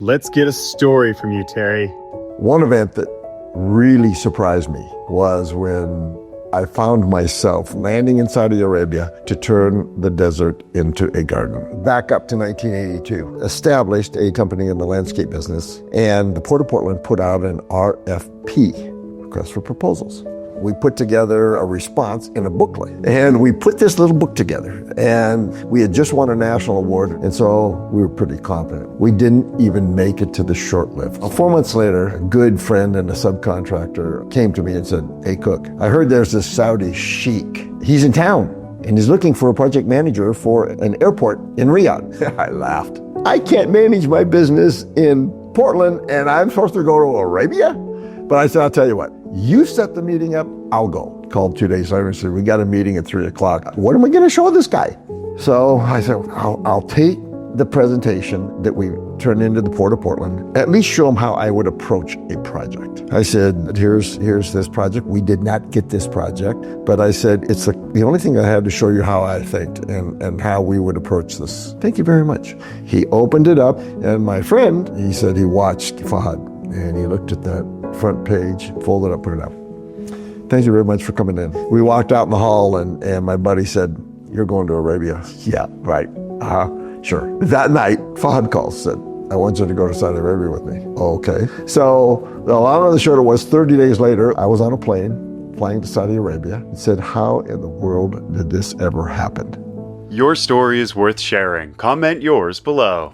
Let's get a story from you, Terry. One event that really surprised me was when I found myself landing in Saudi Arabia to turn the desert into a garden. Back up to 1982, established a company in the landscape business, and the Port of Portland put out an RFP, request for proposals. We put together a response in a booklet, and we put this little book together, and we had just won a national award, and so we were pretty confident. We didn't even make it to the shortlist. 4 months later, a good friend and a subcontractor came to me and said, "Hey, Cook, I heard there's this Saudi sheik. He's in town, and he's looking for a project manager for an airport in Riyadh." I laughed. I can't manage my business in Portland, and I'm supposed to go to Arabia? But I said, I'll tell you what, you set the meeting up, I'll go. Called 2 days later and said, we got a meeting at 3 o'clock. What am I going to show this guy? So I said, I'll take the presentation that we turned into the Port of Portland, at least show him how I would approach a project. I said, here's this project. We did not get this project, but I said, it's the only thing I had to show you how I think and how we would approach this. Thank you very much. He opened it up, and my friend, he said he watched Fahad, and he looked at that front page, folded up, put it up. Thank you very much for coming in. We walked out in the hall, and my buddy said, "You're going to Arabia." Yeah, right. Sure. That night, Fahad calls, said, "I want you to go to Saudi Arabia with me." Okay. So the long of the short was 30 days later, I was on a plane flying to Saudi Arabia and said, how in the world did this ever happen? Your story is worth sharing. Comment yours below.